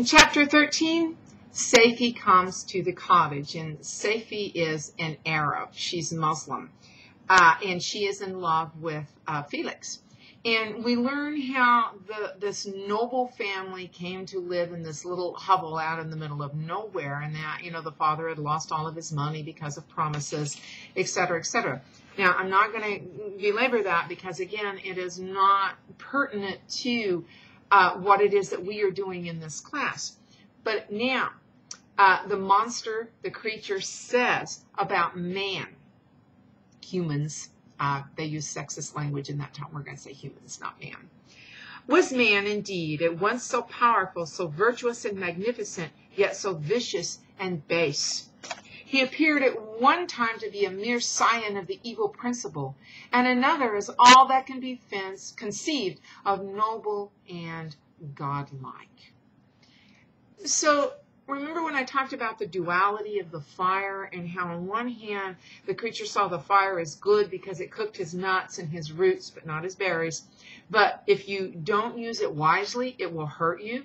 In chapter 13, Safie comes to the cottage, and Safie is an Arab. She's Muslim, and she is in love with Felix. And we learn how this noble family came to live in this little hovel out in the middle of nowhere, and that, the father had lost all of his money because of promises, etc., etc. Now, I'm not going to belabor that because, again, it is not pertinent to what it is that we are doing in this class. But now, the creature says about man, humans, they use sexist language in that time. We're going to say humans, not man. Was man indeed at once so powerful, so virtuous and magnificent, yet so vicious and base? He appeared at one time to be a mere scion of the evil principle, and another as all that can be conceived of noble and godlike. So, remember when I talked about the duality of the fire and how on one hand the creature saw the fire as good because it cooked his nuts and his roots but not his berries. But if you don't use it wisely, it will hurt you.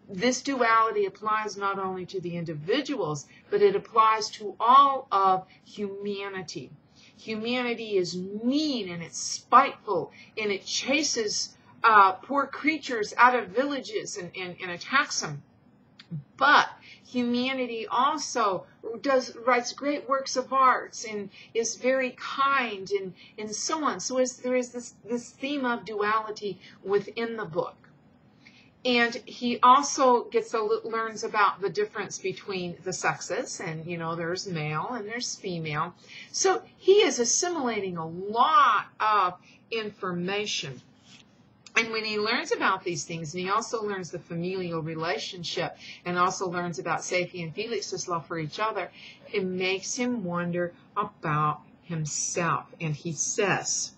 This duality applies not only to the individuals, but it applies to all of humanity. Humanity is mean and it's spiteful and it chases poor creatures out of villages and attacks them. But humanity also writes great works of arts and is very kind and so on. So there is this theme of duality within the book. And he also learns about the difference between the sexes, and there's male and there's female. So he is assimilating a lot of information. And when he learns about these things, and he also learns the familial relationship, and also learns about Safie and Felix's love for each other, it makes him wonder about himself. And he says,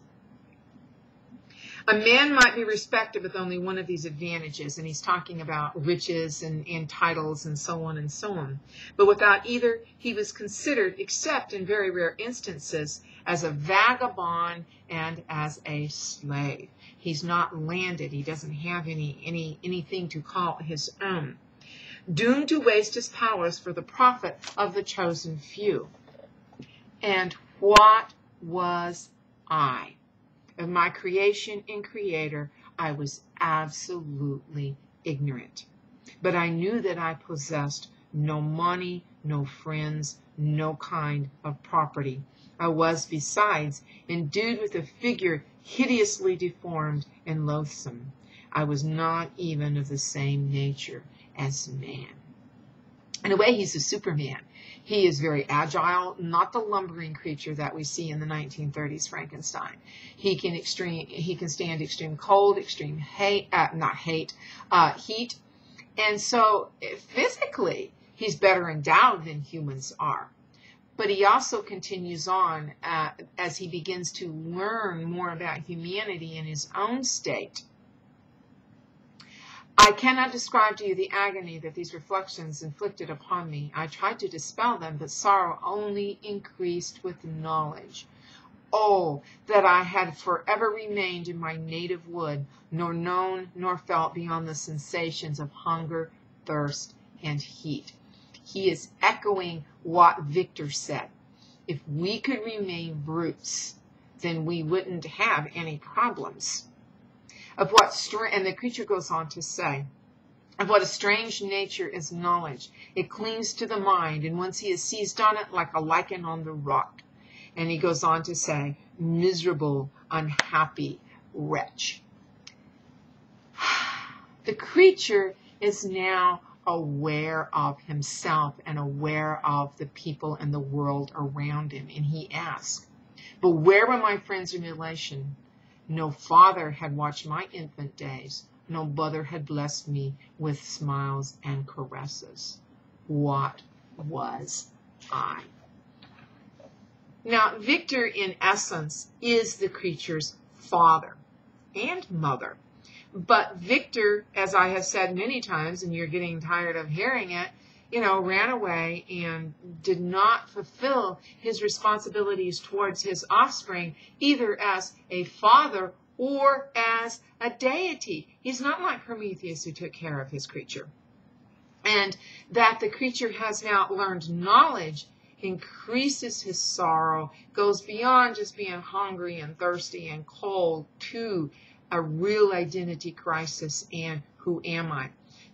a man might be respected with only one of these advantages, and he's talking about riches and titles and so on and so on. But without either, he was considered, except in very rare instances, as a vagabond and as a slave. He's not landed. He doesn't have anything to call his own. Doomed to waste his powers for the profit of the chosen few. And what was I? Of my creation and creator, I was absolutely ignorant. But I knew that I possessed no money, no friends, no kind of property. I was, besides, endued with a figure hideously deformed and loathsome. I was not even of the same nature as man. In a way, he's a Superman. He is very agile, not the lumbering creature that we see in the 1930s Frankenstein. He can stand extreme cold, extreme heat. And so physically, he's better endowed than humans are. But he also continues on as he begins to learn more about humanity in his own state. I cannot describe to you the agony that these reflections inflicted upon me. I tried to dispel them, but sorrow only increased with knowledge. Oh, that I had forever remained in my native wood, nor known nor felt beyond the sensations of hunger, thirst, and heat. He is echoing what Victor said. If we could remain brutes, then we wouldn't have any problems. And the creature goes on to say, of what a strange nature is knowledge. It clings to the mind, and once he has seized on it like a lichen on the rock. And he goes on to say, miserable, unhappy wretch. The creature is now aware of himself and aware of the people and the world around him. And he asks, but where were my friends and relation? No father had watched my infant days. No mother had blessed me with smiles and caresses. What was I? Now, Victor, in essence, is the creature's father and mother. But Victor, as I have said many times, and you're getting tired of hearing it, ran away and did not fulfill his responsibilities towards his offspring, either as a father or as a deity. He's not like Prometheus, who took care of his creature. And that the creature has now learned knowledge increases his sorrow, goes beyond just being hungry and thirsty and cold to a real identity crisis and who am I?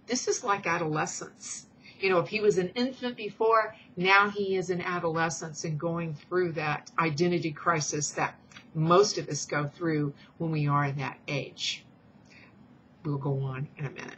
This is like adolescence. If he was an infant before, now he is in adolescence and going through that identity crisis that most of us go through when we are in that age. We'll go on in a minute.